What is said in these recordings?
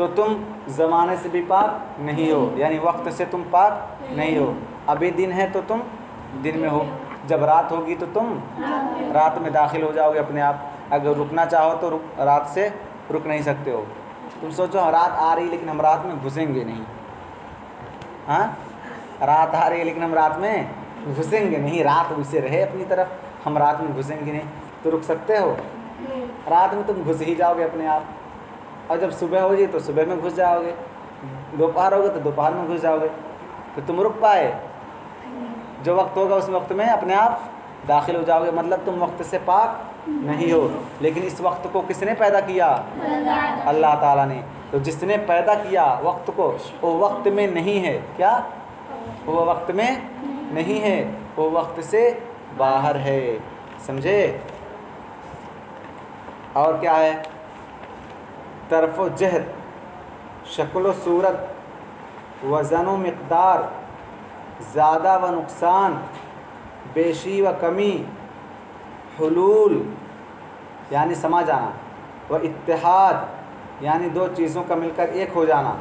تو تم زمانے سے بھی پاک نہیں ہو، یعنی وقت سے تم پاک نہیں ہو۔ ابھی دن ہے تو تم دن میں ہو، جب رات ہوگی تو تم رات میں داخل ہو جاؤ گے اپنے آپ۔ اگر رکنا چاہو تو رات سے رک نہیں سکتے ہو۔ تم سوچو رات آ رہی لیکن ہم رات میں گھسیں گے نہیں، ہاں رات آ رہی ہے لیکن ہم رات میں گھسیں گے نہیں، رات اسے رہے اپنی طرف، ہم رات میں گھسیں گے نہیں، تو رک سکتے ہو؟ رات میں تم گھس ہی جاؤ گے اپنے آپ، اور جب صبح ہوگی تو صبح میں گھس جاؤ گے، دوپہر ہوگا تو دوپہر میں گھس جاؤ گے، تو تم رک پائے؟ جو وقت ہوگا اس وقت میں اپنے آپ داخل ہو جاؤ گے، مطلب تم وقت سے پاک نہیں ہو۔ لیکن اس وقت کو کس نے پیدا کیا؟ اللہ تعالیٰ نے۔ تو جس نے پیدا کیا وقت کو، وہ وقت میں نہیں ہے، کیا وہ وقت میں نہیں ہے، وہ وقت سے باہر ہے، سمجھے؟ اور کیا ہے؟ طرف و جہت، شکل و صورت، وزن و مقدار، زیادہ و نقصان، بیشی و کمی، حلول یعنی سما جانا، و اتحاد یعنی دو چیزوں کا مل کر ایک ہو جانا،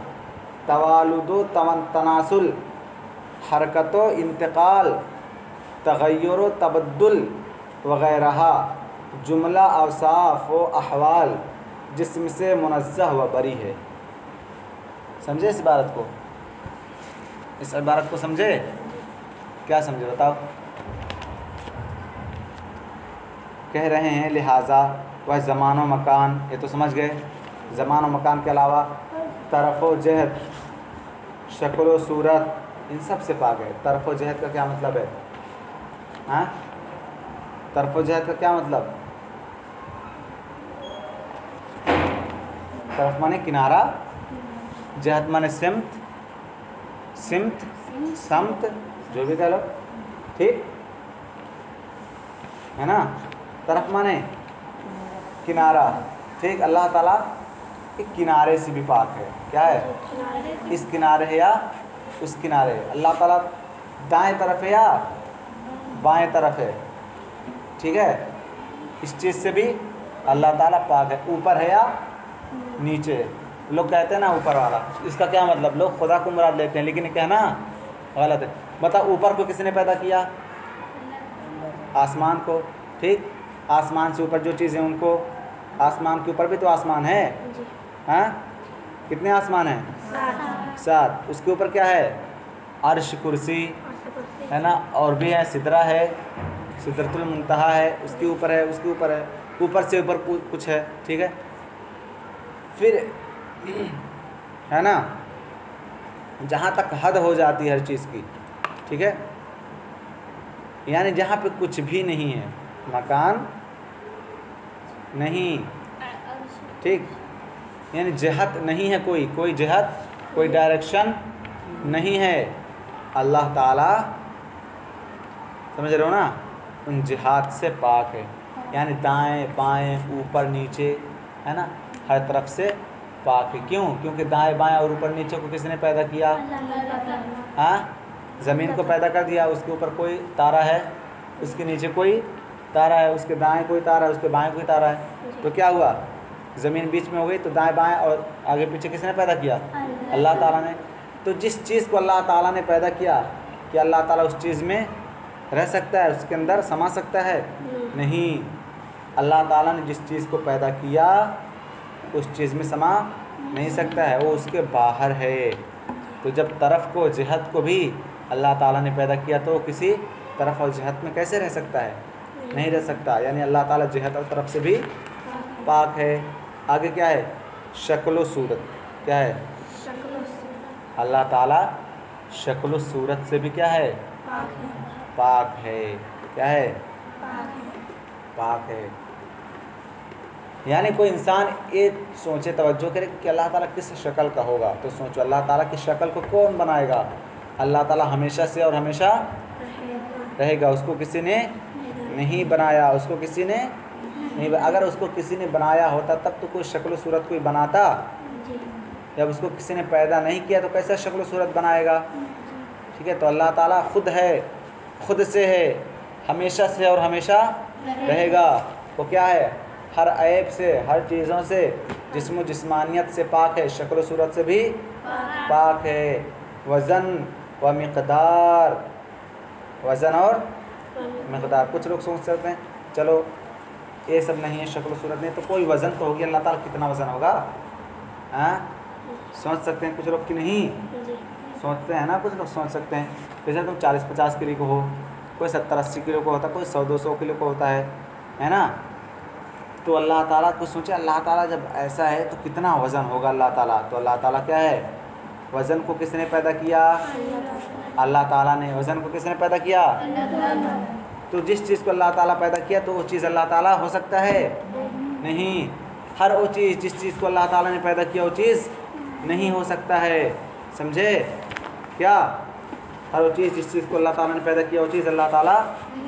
توالد و تناسل، حرکت و انتقال، تغیر و تبدل وغیرہ، جملہ اوصاف و احوال، جسم سے منزہ و بری ہے۔ سمجھے اس عبارت کو؟ اس عبارت کو سمجھے؟ کیا سمجھے بتاؤ؟ کہہ رہے ہیں لہٰذا وہ زمان و مکان، یہ تو سمجھ گئے، زمان و مکان کے علاوہ طرف و جہت، شکل و صورت، ان سب سے پاک ہے۔ طرف و جہت کا کیا مطلب ہے؟ ہاں طرف و جہت کا کیا مطلب؟ طرف مانے کنارہ، جہت مانے سمت، سمت سمت جو بھی کہہ لو، ٹھیک ہے نا؟ طرف مانے کنارہ، ٹھیک۔ اللہ تعالیٰ ایک کنارے سے بھی پاک ہے، کیا ہے؟ اس کنارے ہے یا اس کنارے ہے۔ اللہ تعالیٰ دائیں طرف ہے یا بائیں طرف ہے، ٹھیک ہے؟ اس چیز سے بھی اللہ تعالیٰ پاک ہے۔ اوپر ہے یا نیچے؟ لوگ کہتے ہیں نا اوپر والا، اس کا کیا مطلب؟ لوگ خدا کو مراد لیتے ہیں، لیکن یہ کہنا غلط ہے۔ بتاؤ اوپر کو کس نے پیدا کیا؟ آسمان کو، ٹھیک۔ آسمان سے اوپر جو چیزیں ان کو، آسمان کے اوپر بھی تو آسمان ہے، ہاں کتنے آسمان ہیں؟ 7۔ اس کے اوپر کیا ہے؟ عرش، کرسی ہے نا، اور بھی ہے، سدرہ ہے، سدرۃ المنتہا ہے، اس کے اوپر ہے، اس کے اوپر ہے، اوپر سے اوپر کچھ ہے، ٹھیک ہے۔ پھر ہے نا جہاں تک حد ہو جاتی ہے ہر چیز کی، ٹھیک ہے، یعنی جہاں پہ کچھ بھی نہیں ہے، مکان نہیں، ٹھیک، یعنی جہت نہیں ہے، کوئی جہت، کوئی ڈائریکشن نہیں ہے۔ اللہ تعالیٰ سمجھ رہے ہو نا، ان جہات سے پاک ہے، یعنی دائیں بائیں اوپر نیچے، ہے نا، ہر طرف سے پاک ہے۔ کیوں؟ کیونکہ دائیں بائیں اور اوپر نیچے کو کس نے پیدا کیا؟ ہاں زمین کو پیدا کر دیا، اس کے اوپر کوئی تارا ہے، اس کے نیچے کوئی تارا ہے، اس کے دائیں کوئی تارا ہے، اس کے بائیں کوئی تارا ہے، تو کیا ہوا؟ زمین بیچ میں ہو گئی، تو دائیں بائیں اور آگے پیچھے کس نے پیدا کیا؟ اللہ تعالیٰ نے۔ تو جس چیز کو اللہ تعالیٰ نے پیدا کیا، کیا اللہ تعالیٰ اس چیز میں رہ سکتا ہے، اس کے اندر سما سکتا ہے؟ نہیں۔ اللہ تعالیٰ نے جس چیز کو پیدا کیا اس چیز میں سما نہیں سکتا ہے، وہ اس کے باہر ہے۔ تو جب طرف کو، جہت کو بھی اللہ تعالیٰ نے پیدا کیا، تو کسی طرف اور جہت میں کیسے رہ سکتا ہے؟ نہیں رہ سکتا، یعنی اللہ تعالیٰ جہت اور طرف سے بھی پاک ہے۔ آگے کیا ہے؟ شکل و صورت، کیا ہے؟ اللہ تعالیٰ شکل و صورت سے بھی کیا ہے؟ پاک ہے، کیا ہے؟ پاک ہے۔ یعنی کوئی انسان ایک سوچے، توجہ کرے کہ اللہ تعالیٰ کس شکل کا ہوگا، تو سوچو اللہ تعالیٰ کی شکل کو کون بنائے گا؟ اللہ تعالیٰ ہمیشہ سے اور ہمیشہ رہے گا، اس کو کسی نے نہیں بنایا، اس کو کسی نے نہیں، اگر اس کو کسی نے بنایا ہوتا تب تو کوئی شکل و صورت کوئی بناتا، جب اس کو کسی نے پیدا نہیں کیا تو کیسا شکل و صورت بنائے گا؟ ٹھیک ہے، تو اللہ تعالیٰ خود ہے، خود سے ہے، ہمیشہ سے اور ہمیشہ رہے گا۔ وہ کیا ہے؟ ہر عیب سے، ہر چیزوں سے جسم و جسمانیت سے پاک ہے، شکل و صورت سے بھی پاک ہے، وزن و مقدار، وزن اور مقدار۔ کچھ لوگ سوچ سکتے ہیں چلو یہ سب نہیں ہے، شکل و صورت نہیں، تو کوئی وزن تو ہوگی، اللہ تعالیٰ کتنا وزن ہوگا؟ ہاں سوچ سکتے ہیں کچھ لوگ کہ نہیں سوچتے ہیں نا، کچھ لوگ سوچ سکتے ہیں جیسے تم 40-50 کلو کو ہو، کوئی 70-80 کلو کو ہوتا ہے، کوئی 100-200 کلو کو ہوتا ہے نا؟ تو اللہ تعالیٰ کو سوچے اللہ تعالیٰ جب ایسا ہے تو کتنا وزن ہوگا اللہ تعالیٰ؟ تو اللہ تعالیٰ کیا ہے؟ وزن کو کس نے پیدا کیا؟ اللہ تعالیٰ نے۔ وزن کو کس نے پیدا کیا؟ تو جس چیز کو اللہ تعالیٰ پیدا کیا تو وہ چیز اللہ تعالیٰ ہو سکتا ہے؟ نہیں۔ ہر وہ چیز جس چیز کو اللہ تعالیٰ نے پیدا کیا وہ چیز نہیں ہو سکتا ہے، سمجھے کیا؟ ہر وہ چیز جس چیز کو اللہ تعالیٰ نے پیدا کیا وہ چیز اللہ تعالیٰ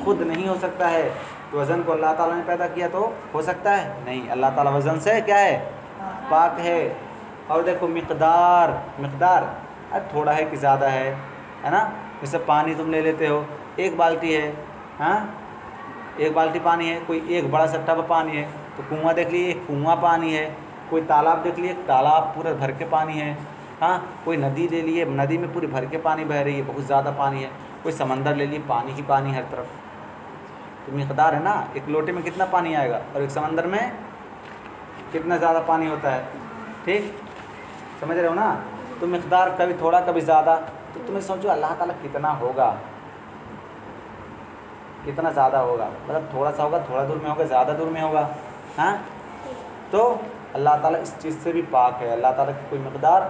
خود نہیں ہو سکتا ہے۔ تو وزن کو اللہ تعالیٰ نے پیدا کیا تو ہو سکتا ہے؟ نہیں، اللہ تعالیٰ وزن سے کیا ہے؟ پاک ہے۔ اور دیکھو مقدار تھوڑا ہے کہ زیادہ ہے نا؟ جیسے پانی تم لے لیتے ہو، ایک بالٹی ہے، ہاں ایک بالٹی پانی ہے، کوئی ایک بڑا سا ٹب پانی ہے، تو کنواں دیکھ لیے ایک کنواں پانی ہے، کوئی تالاب دیکھ لیے ایک تالاب پورا بھر کے پانی ہے، ہاں کوئی ندی لے لیے ندی میں پوری بھر کے پانی بہہ رہی ہے، بہت زیادہ پانی ہے، کوئی سمندر لے لیے پانی ہی پانی ہر طرف۔ تو مقدار ہے نا، ایک لوٹے میں کتنا پانی آئے گا اور ایک سمندر میں کتنا زیادہ پانی ہوتا ہے، ٹھیک سمجھ رہے ہو نا؟ تو مقدار کبھی تھوڑا کبھی زیادہ، تو تمہیں سوچو اللہ تعالیٰ کتنا ہوگا، کتنا زیادہ ہوگا، مطلب تھوڑا سا ہوگا، تھوڑا دور میں ہوگا، زیادہ دور میں ہوگا، ہاں تو اللہ تعالیٰ اس چیز سے بھی پاک ہے، اللہ تعالیٰ کی کوئی مقدار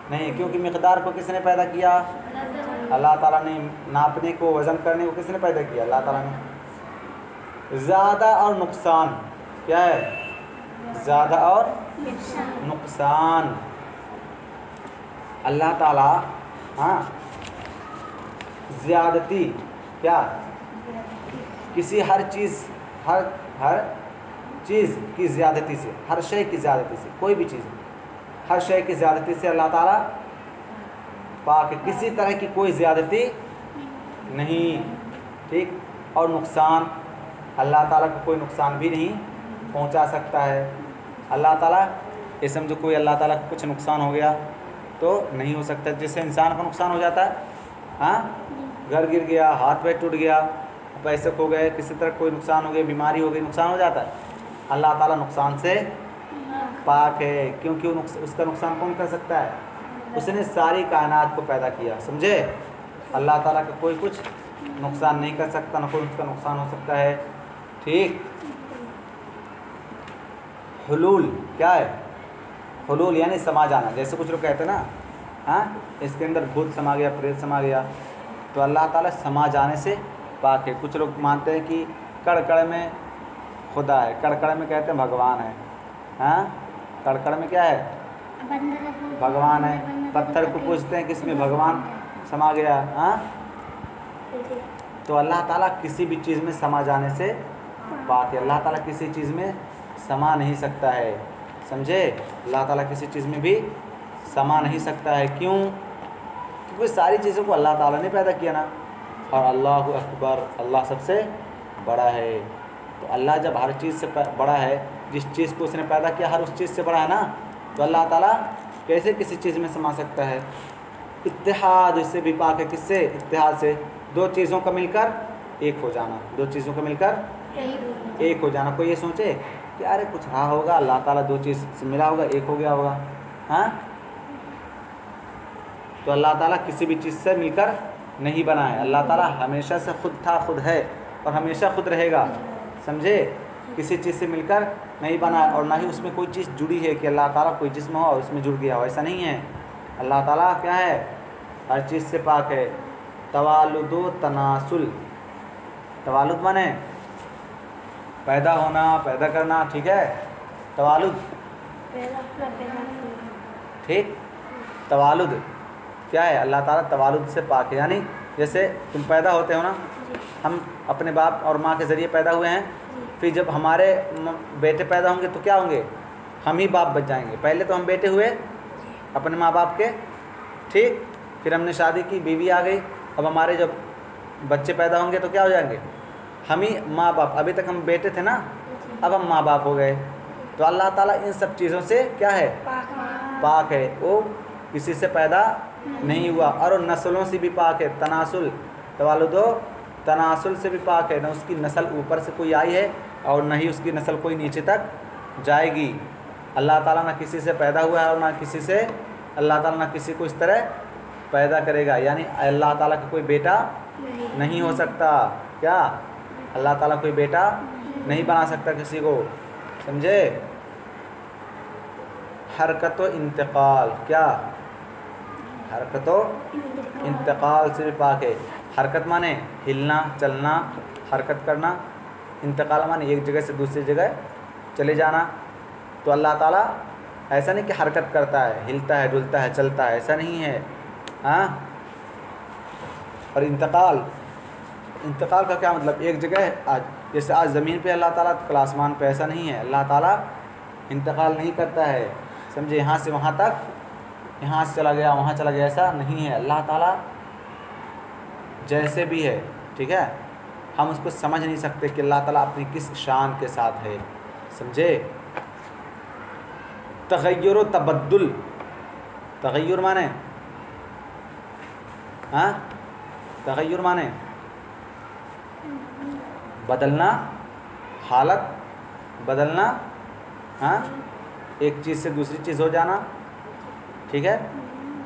نہیں، کیونکہ مقدار کو کس نے پیدا کیا؟ اللہ تعالیٰ نے۔ ناپنے کو وزن کرنے کو کس نے پیدا کیا؟ اللہ تعالیٰ نے۔ زیادہ اور نقصان کیا ہے؟ زیادہ اور نقصان اللہ تعالیٰ، ہاں زیادتی کیا؟ کسی ہر چیز کی زیادتی سے، ہر شے کی زیادتی سے، کوئی بھی چیز ہر شے کی زیادتی سے اللہ تعالیٰ پاک ہے، کسی طرح کی کوئی زیادتی نہیں، ٹھیک۔ اور نقصان اللہ تعالیٰ کو کوئی نقصان بھی نہیں پہنچا سکتا ہے۔ اللہ تعالیٰ یہ سمجھو کوئی اللہ تعالیٰ کو کچھ نقصان ہو گیا تو نہیں ہو سکتا، جس سے انسان کو نقصان ہو جاتا ہے، ہاں گھر گر گیا، ہاتھ پیر ٹوٹ گیا، پیسے کھو گئے، کسی طرح کوئی نقصان ہو گیا، بیماری ہو گئی، نقصان ہو جاتا ہے۔ اللہ تعالیٰ نقصان سے پاک ہے، کیونکہ اس کا نقصان کون کر سکتا ہے؟ اس نے ساری کائنات کو پیدا کیا، سمجھے؟ اللہ تعالیٰ کا کوئی کچھ نقصان نہیں کر سکتا، نہ کوئی اس کا نقصان ہو سکتا ہے، ٹھیک۔ حلول کیا ہے؟ حلول یعنی سما جانا، جیسے کچھ لوگ کہتے ہیں نا، ہاں اس کے اندر بھوت سما گیا، پریت سما گیا، تو اللہ تعالیٰ سما جانے سے پاک ہے۔ کچھ لوگ مانتے ہیں کہ کڑ میں خدا ہے، کڑ میں کہتے ہیں بھگوان ہے، ہاں کڑ میں کیا ہے؟ بھگوان ہے۔ پتھر کو پوچھتے ہیں کہ اس میں بھگوان سما گیا، ہاں تو اللہ تعالیٰ کسی بھی چیز میں سما جانے سے پاک ہے۔ اللہ تعالیٰ کسی چیز میں سما نہیں سکتا ہے، سمجھے؟ اللہ تعالیٰ کسی چیز میں بھی سما نہیں سکتا ہے، کیوں؟ کیونکہ ساری چیزوں کو اللہ تعالیٰ نے پیدا کیا نا، اور اللہ اکبر، اللہ سب سے بڑا ہے۔ تو اللہ جب ہر چیز سے بڑا ہے، جس چیز کو اس نے پیدا کیا ہر اس چیز سے بڑا ہے نا، تو اللہ تعالیٰ کیسے کسی چیز میں سما سکتا ہے؟ اتحاد اس سے بھی پاک ہے، کس سے؟ اتحاد سے، دو چیزوں کا مل کر ایک ہو جانا، دو چیزوں کا مل کر ایک ہو جانا۔ کوئی یہ سوچے کہ ارے کچھ رہا ہوگا، اللہ تعالیٰ دو چیز سے ملا ہوگا، ایک ہو گیا ہوگا، ہاں تو اللہ تعالیٰ کسی بھی چیز سے مل کر نہیں بنا ہے، اللہ تعالیٰ ہمیشہ سے خود تھا، خود ہے اور ہمیشہ خود رہے گا، سمجھے؟ کسی چیز سے مل کر نہیں بنا ہے، اور نہ ہی اس میں کوئی چیز جڑی ہے کہ اللہ تعالیٰ کوئی جسم ہو اور اس میں جڑ گیا ہو، ایسا نہیں ہے۔ اللہ تعالیٰ کیا ہے؟ ہر چیز سے پاک ہے۔ توالد و تناسل، توالد مانے پیدا ہونا، پیدا کرنا، ٹھیک ہے؟ توالد ٹھیک، توالد کیا ہے؟ اللہ تعالیٰ توالد سے پاک ہے، یعنی جیسے تم پیدا ہوتے ہو نا، ہم اپنے باپ اور ماں کے ذریعے پیدا ہوئے ہیں، پھر جب ہمارے بیٹے پیدا ہوں گے تو کیا ہوں گے؟ ہم ہی باپ بچ جائیں گے۔ پہلے تو ہم بیٹے ہوئے اپنے ماں باپ کے، ٹھیک، پھر ہم نے شادی کی، بیوی آ گئی، اب ہمارے جب بچے پیدا ہوں گے تو کیا ہو جائیں گے؟ ہم ہی ماں باپ، ابھی تک ہم بیٹے تھے نا، اب ہم ماں باپ ہو گئے، تو اللہ تعالیٰ ان سب چیزوں سے کیا ہے؟ پاک ہے، وہ کسی سے پیدا نہیں ہوا، اور نسلوں سے بھی پاک ہے، تناسل توالد و تناسل سے بھی پاک ہے، نہ اس کی نسل اوپر سے کوئی آئی ہے اور نہ ہی اس کی نسل کوئی نیچے تک جائے گی۔ اللہ تعالیٰ نہ کسی سے پیدا ہوا ہے اور نہ کسی سے اللہ تعالیٰ نہ کسی کو اس طرح پیدا کرے گا، یعنی اللہ تعالیٰ کا کوئی بیٹا نہیں ہو سکتا۔ کیا اللہ تعالیٰ کوئی بیٹا نہیں بنا سکتا کسی کو، سمجھے؟ حرکت و انتقال، کیا حرکت و انتقال سے بھی پاک ہے۔ حرکت مانے ہلنا چلنا، حرکت کرنا، انتقال مانے ایک جگہ سے دوسری جگہ چلے جانا۔ تو اللہ تعالیٰ ایسا نہیں کہ حرکت کرتا ہے، ہلتا ہے ڈلتا ہے چلتا ہے، ایسا نہیں ہے، ہاں۔ اور انتقال کا کیا مطلب؟ ایک جگہ ہے، آج جیسے آج زمین پہ اللہ تعالیٰ کل آسمان پہ، ایسا نہیں ہے۔ اللہ تعالیٰ انتقال نہیں کرتا ہے، سمجھے؟ یہاں سے وہاں تک، یہاں سے چلا گیا وہاں چلا گیا، ایسا نہیں ہے۔ اللہ تعالیٰ جیسے بھی ہے، ٹھیک ہے، ہم اس کو سمجھ نہیں سکتے کہ اللہ تعالیٰ اپنی کس شان کے ساتھ ہے، سمجھے؟ تغیر و تبدل، تغیر مانے ہاں، تغیر مانے بدلنا، حالت بدلنا، ہاں، ایک چیز سے دوسری چیز ہو جانا، ٹھیک ہے۔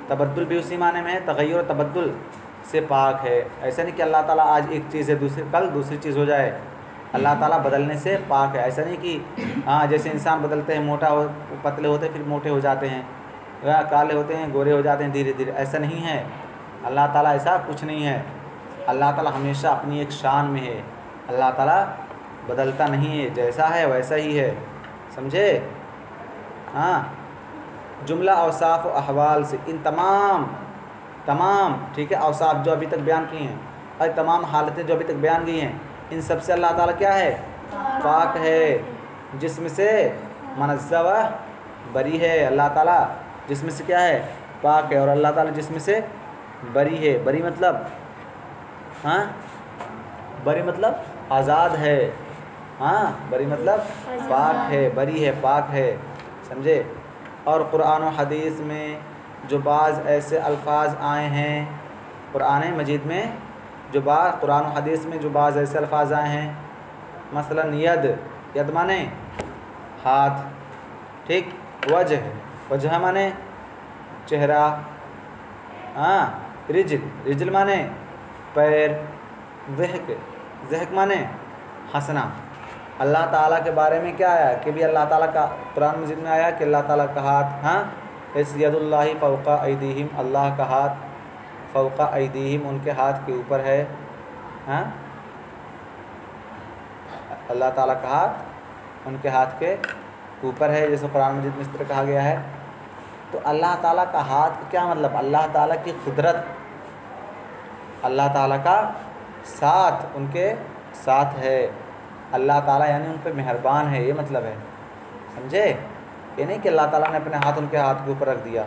تبدل بھی اسی معنی میں ہے، تغیر و تبدل سے پاک ہے۔ ایسا نہیں کہ اللہ تعالیٰ آج ایک چیز ہے کل دوسری چیز ہو جائے، اللہ تعالیٰ بدلنے سے پاک ہے۔ ایسا نہیں کہ ہاں جیسے انسان بدلتے ہیں، موٹا ہو پتلے ہوتے ہیں پھر موٹے ہو جاتے ہیں، کالے ہوتے ہیں گورے ہو جاتے ہیں دھیرے دھیرے، ایسا نہیں ہے۔ اللہ تعالیٰ ایسا کچھ نہیں ہے۔ اللہ تعالیٰ ہمیشہ اپنی ایک شان میں ہے، اللہ تعالیٰ بدلتا نہیں ہے، جیسا ہے ویسا ہی ہے، سمجھے؟ ہاں، جملہ اوصاف و احوال سے ان تمام ٹھیک ہے اوصاف جو ابھی تک بیان کیے ہیں اور تمام حالتیں جو ابھی تک بیان کی ہیں، ان سب سے اللہ تعالیٰ کیا ہے؟ پاک ہے۔ جسم سے منزہ و بری ہے، اللہ تعالیٰ جسم سے کیا ہے؟ پاک ہے، اور اللہ تعالیٰ جسم سے بری ہے۔ بری مطلب ہاں، بری مطلب آزاد ہے، ہاں، بری مطلب پاک ہے، بری ہے، پاک ہے، سمجھے؟ اور قرآن و حدیث میں جو بعض ایسے الفاظ آئے ہیں، قرآن مجید میں جو قرآن و حدیث میں جو بعض ایسے الفاظ آئے ہیں، مثلا ید مانے ہاتھ، ٹھیک، وجہ مانے چہرہ، ہاں، رجل مانے پیر، ضحک مانے ہنسنا۔ اللہ تعالیٰ کے بارے میں کیا آیا کہ بھی اللہ تعالیٰ کا قرآن مجید میں آیا کہ اللہ تعالیٰ کا ہاتھ، ہاں، ید اللہ فوق ایدیہم، اللہ کا ہاتھ فوق ایدیہم، ان کے ہاتھ کے اوپر ہے، ہاں، اللہ تعالیٰ کا ہاتھ ان کے ہاتھ کے اوپر ہے، جیسے قرآن مجید میں اس طرح کہا گیا ہے۔ تو اللہ تعالیٰ کا ہاتھ کا کیا مطلب؟ اللہ تعالیٰ کی قدرت، اللہ تعالیٰ کا ساتھ ان کے ساتھ ہے، اللہ تعالیٰ یعنی ان پہ مہربان ہے، یہ مطلب ہے، سمجھے؟ یہ نہیں کہ اللہ تعالیٰ نے اپنے ہاتھ ان کے ہاتھ کے اوپر رکھ دیا،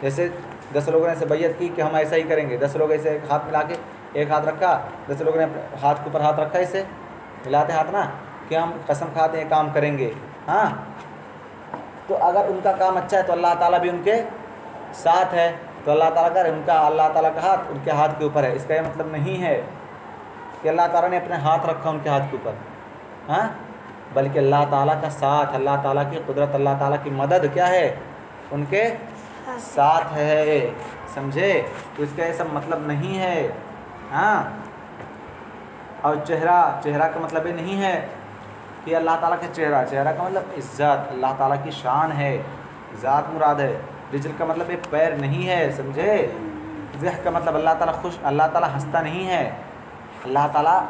جیسے 10 لوگوں نے ایسے بیعت کی کہ ہم ایسا ہی کریں گے، 10 لوگ ایسے ایک ہاتھ ملا کے ایک ہاتھ رکھا، 10 لوگوں نے اپنے ہاتھ کے اوپر ہاتھ رکھا، اسے ملاتے ہاتھ نا کہ ہم قسم کھاتے ہیں کام کریں گے، ہاں۔ تو اگر ان کا کام اچھا ہے تو اللہ تعالیٰ بھی ان کے ساتھ ہے، تو اللہ تعالیٰ کا اللہ تعالیٰ کا ہاتھ ان کے ہاتھ کے اوپر ہے، اس کا یہ مطلب نہیں ہے کہ اللہ تعالیٰ نے اپنے ہاتھ رکھا ان کے ہاتھ کے اوپر، ہاں، بلکہ اللہ تعالیٰ کا ساتھ، اللہ تعالیٰ کی قدرت، اللہ تعالیٰ کی مدد کیا ہے؟ ان کے ساتھ ہے، سمجھے؟ تو اس کا یہ سب مطلب نہیں ہے، ہاں۔ اور چہرہ کا مطلب یہ نہیں ہے کہ اللہ تعالیٰ کا چہرہ کا مطلب عزت، اللہ تعالیٰ کی شان ہے، ذات مراد ہے۔ رجل کا مطلب یہ پیر نہیں ہے، سمجھے؟ ضحک کا مطلب اللہ تعالیٰ ہنستا نہیں ہے، اللہ تعالیٰ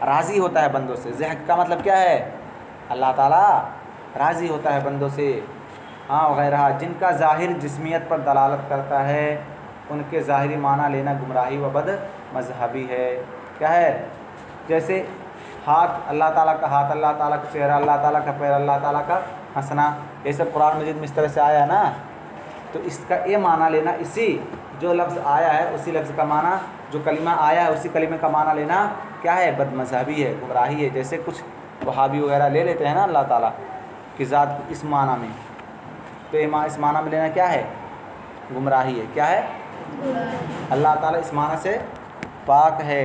راضی ہوتا ہے بندوں سے۔ ضحک کا مطلب کیا ہے؟ اللہ تعالیٰ راضی ہوتا ہے بندوں سے، ہاں، وغیرہ۔ جن کا ظاہر جسمیت پر دلالت کرتا ہے، ان کے ظاہری معنی لینا گمراہی و بد مذہبی ہے۔ کیا ہے؟ جیسے ہاتھ، اللہ تعالیٰ کا ہاتھ، اللہ تعالیٰ کا چہرہ، اللہ تعالیٰ کا پیر، اللہ تعالیٰ کا ہنسنا، یہ سب قرآن مجید میں اس طرح سے آیا نا، تو اس کا یہ معنی لینا، اسی جو لفظ آیا ہے اسی لفظ کا معنی، جو کلمہ آیا ہے اسی کلمے کا معنی لینا کیا ہے؟ بد مذہبی ہے، گمراہی ہے۔ جیسے کچھ وہابی وغیرہ لے لیتے ہیں نا اللہ تعالیٰ، کی ذات کو اس معنی میں، تو اس معنی میں لینا کیا ہے؟ گمراہی ہے۔ کیا ہے؟ اللہ تعالیٰ اس معنی سے پاک ہے،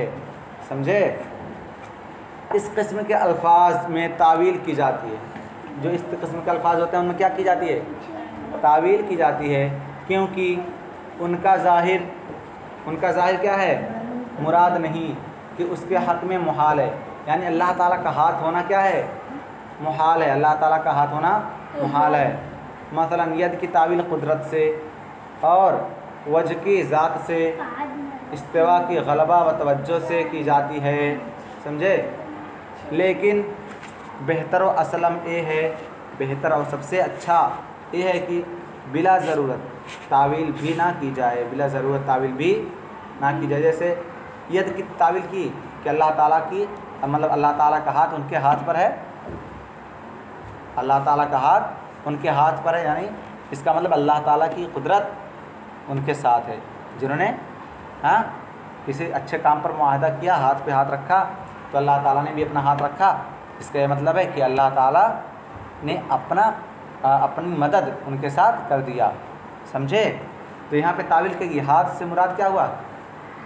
سمجھے؟ اس قسم کے الفاظ میں تعویل کی جاتی ہے، جو اس قسم کے الفاظ ہوتے ہیں ان میں کیا کی جاتی ہے؟ تعویل کی جاتی ہے، کیونکہ ان کا ظاہر کیا ہے؟ مراد نہیں، کہ اس کے حق میں محال ہے، یعنی اللہ تعالیٰ کا ہاتھ ہونا کیا ہے؟ محال ہے، اللہ تعالیٰ کا ہاتھ ہونا محال ہے۔ مثلا ید کی تعویل قدرت سے، اور وجہ کی ذات سے، استوا کی غلبہ و توجہ سے کی جاتی ہے، سمجھے؟ لیکن بہتر و اسلم یہ ہے، بہتر اور سب سے اچھا یہ ہے کہ بلا ضرورت تعویل بھی نہ کی جائے، بلا ضرورت تعویل بھی نہ کی جائے۔ جیسے ید کی تعویل کی کہ اللہ تعالیٰ کی، مطلب اللہ تعالیٰ کا ہاتھ ان کے ہاتھ پر ہے، اللہ تعالیٰ کا ہاتھ ان کے ہاتھ پر ہے، یعنی اس کا مطلب اللہ تعالیٰ کی قدرت ان کے ساتھ ہے، جنہوں نے کسی اچھے کام پر معاہدہ کیا، ہاتھ پہ ہاتھ رکھا، تو اللہ تعالیٰ نے بھی اپنا ہاتھ رکھا۔ اس کا یہ مطلب ہے کہ اللہ تعالیٰ نے اپنی مدد ان کے ساتھ کر دیا، سمجھے؟ تو یہاں پہ تعویل کی ہاتھ سے مراد کیا ہوا؟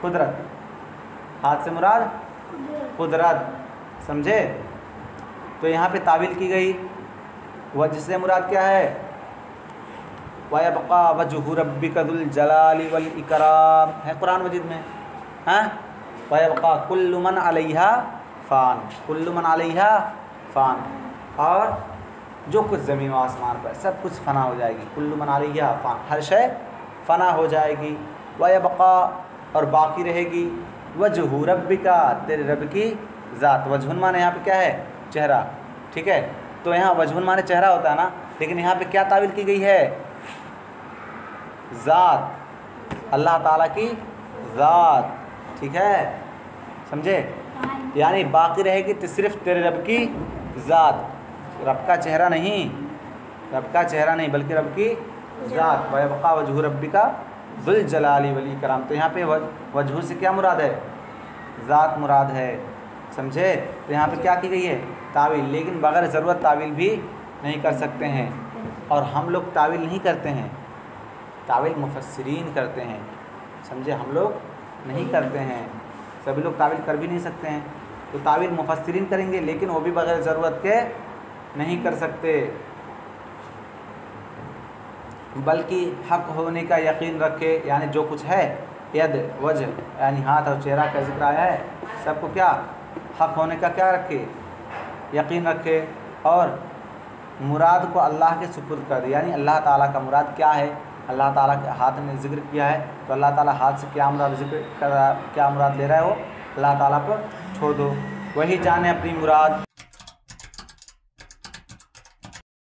قدرت، ہاتھ سے مراد قدرت، سمجھے؟ تو یہاں پہ تعویل کی گئی، وجہ سے مراد کیا ہے؟ وَيَبْقَى وَجْهُ رَبِّكَ ذُو الْجَلَالِ وَالْإِكْرَامِ ہے قرآن مجید میں، وَيَبْقَى كُلُّ مَنْ عَلَيْهَا فان، كُلُّ مَنْ عَلَيْهَا فان، اور جو کچھ زمین و آسمان پر سب کچھ فنا ہو جائے گی، كُلُّ مَنْ عَلَيْهَا فان، ہر شے فنا ہو جائے گی۔ وَيَبْقَى اور باقی رہے گی، وَجْهُ رَبِّكَ تیرے رب کی ذات، وجہ معنی یہاں پہ کیا ہے؟ چہرہ، ٹھیک ہے؟ تو یہاں وجہ معنی چہرہ ہوتا ہے نا، لیکن یہاں پہ کیا تعویل کی گئی ہے؟ ذات، اللہ تعالیٰ کی ذات، ٹھیک ہے؟ سمجھے؟ یعنی باقی رہے گی صرف تیرے رب کی ذات، رب کا چہرہ نہیں، رب کا چہرہ نہیں بلکہ رب کی ذات۔ وَيَبْقَى وَجْهُ رَبِّكَ ذُو الْجَلَالِ وَالْإِكْرَامِ، تو یہاں پہ وجہ سے کیا مراد ہے؟ ذات مراد ہے، سمجھے؟ تو یہاں پہ کیا کی گئی ہے؟ تعویل، لیکن بغیر ضرورت تعویل بھی نہیں کر سکتے ہیں، اور ہم لوگ تعویل نہیں کرتے ہیں، تعویل مفسرین کرتے ہیں، سمجھے؟ ہم لوگ نہیں کرتے ہیں، سبھی لوگ تعویل کر بھی نہیں سکتے ہیں، تو تعویل مفسرین کریں گے، لیکن وہ بھی بغیر ضرورت کے نہیں کر سکتے، بلکہ حق ہونے کا یقین رکھے، یعنی جو کچھ ہے ید، وجہ یعنی ہاتھ اور چہرہ کا ذکر آیا ہے، سب کو کیا حق ہونے کا کیا رکھے؟ یقین رکھے، اور مراد کو اللہ کے سپرد کر دے، یعنی اللہ تعالیٰ کا مراد کیا ہے؟ اللہ تعالیٰ کے ہاتھ نے ذکر کیا ہے، تو اللہ تعالیٰ ہاتھ سے کیا مراد ذکر کر رہا ہے، کیا مراد لے رہا ہے، وہ اللہ تعالیٰ پر چھوڑ دو، وہی جانے اپنی مراد۔